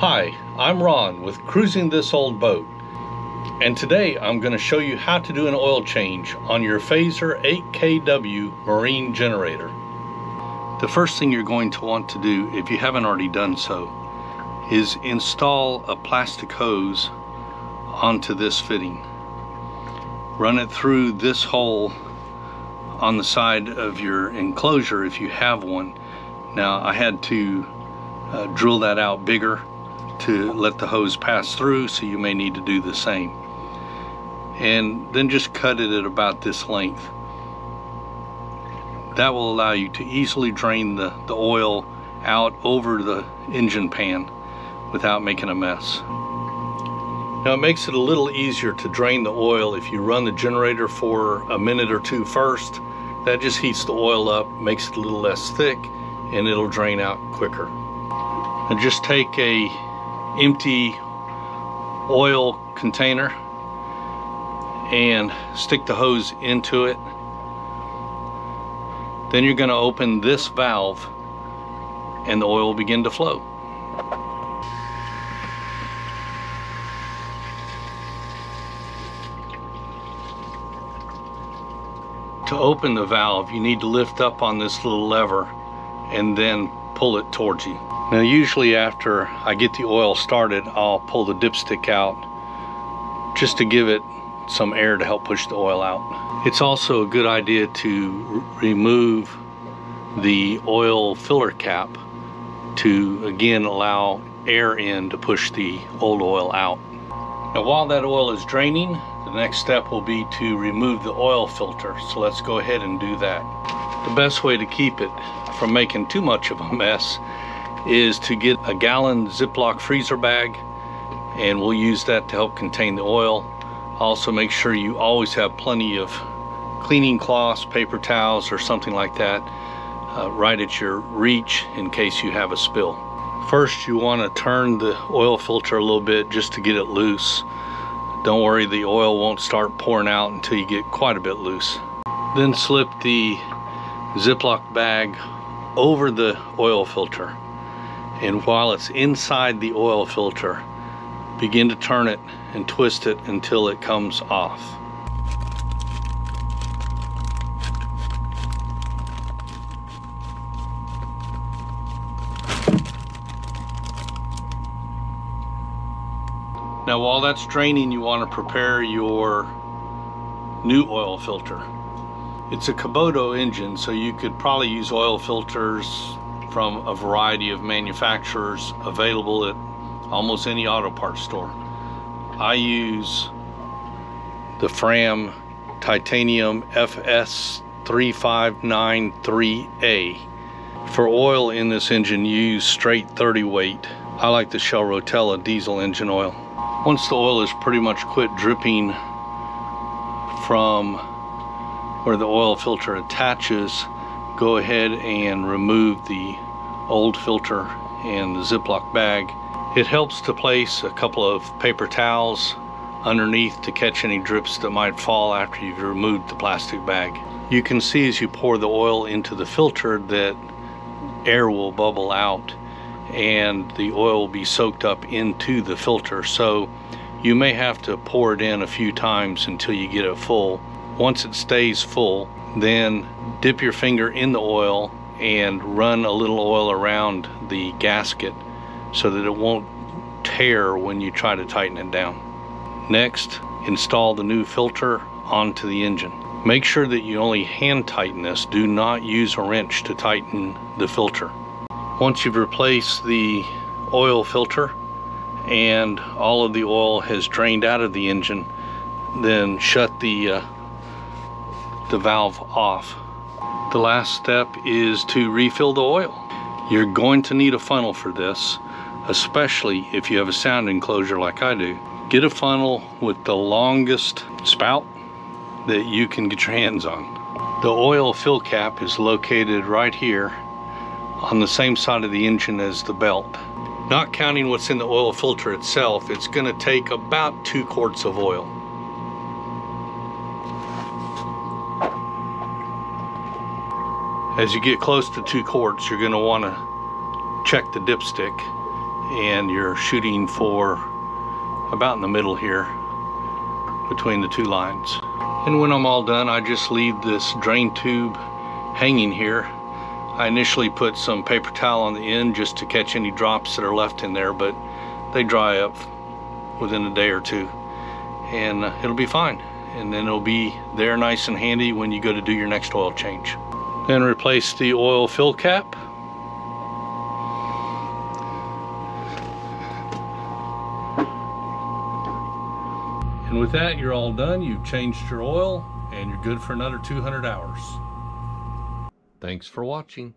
Hi, I'm Ron with Cruising This Old Boat, and today I'm going to show you how to do an oil change on your Phasor 8kW marine generator. The first thing you're going to want to do, if you haven't already done so, is install a plastic hose onto this fitting. Run it through this hole on the side of your enclosure if you have one. Now I had to drill that out bigger to let the hose pass through, so you may need to do the same. And then just cut it at about this length. That will allow you to easily drain the oil out over the engine pan without making a mess. Now it makes it a little easier to drain the oil if you run the generator for a minute or two first. That just heats the oil up, makes it a little less thick, and it'll drain out quicker. And just take a empty oil container and stick the hose into it. Then you're going to open this valve and the oil will begin to flow. To open the valve, you need to lift up on this little lever and then pull it towards you. Now usually after I get the oil started, I'll pull the dipstick out just to give it some air to help push the oil out. It's also a good idea to remove the oil filler cap to again allow air in to push the old oil out. Now while that oil is draining, the next step will be to remove the oil filter. So let's go ahead and do that. The best way to keep it from making too much of a mess is to get a gallon Ziploc freezer bag, and we'll use that to help contain the oil. Also make sure you always have plenty of cleaning cloths, paper towels, or something like that right at your reach in case you have a spill. First you want to turn the oil filter a little bit just to get it loose. Don't worry, the oil won't start pouring out until you get quite a bit loose. Then slip the Ziploc bag over the oil filter, and while it's inside the oil filter, begin to turn it and twist it until it comes off. Now while that's draining, you want to prepare your new oil filter. It's a Kubota engine, so you could probably use oil filters from a variety of manufacturers available at almost any auto parts store. I use the Fram Titanium FS3593A. For oil in this engine, use straight 30 weight. I like the Shell Rotella diesel engine oil. Once the oil is pretty much quit dripping from where the oil filter attaches, go ahead and remove the old filter and the Ziploc bag. It helps to place a couple of paper towels underneath to catch any drips that might fall after you've removed the plastic bag. You can see as you pour the oil into the filter that air will bubble out and the oil will be soaked up into the filter, so you may have to pour it in a few times until you get it full. Once it stays full, then dip your finger in the oil and run a little oil around the gasket so that it won't tear when you try to tighten it down. Next, install the new filter onto the engine. Make sure that you only hand tighten this. Do not use a wrench to tighten the filter. Once you've replaced the oil filter and all of the oil has drained out of the engine, then shut the valve off. The last step is to refill the oil. You're going to need a funnel for this, especially if you have a sound enclosure like I do. Get a funnel with the longest spout that you can get your hands on. The oil fill cap is located right here on the same side of the engine as the belt. Not counting what's in the oil filter itself, it's going to take about 2 quarts of oil. As you get close to 2 quarts, you're going to want to check the dipstick and you're shooting for about in the middle here between the two lines. And when I'm all done, I just leave this drain tube hanging here. I initially put some paper towel on the end just to catch any drops that are left in there, but they dry up within a day or two, and it'll be fine. And then it'll be there nice and handy when you go to do your next oil change. Then replace the oil fill cap. And with that, you're all done. You've changed your oil and you're good for another 200 hours. Thanks for watching.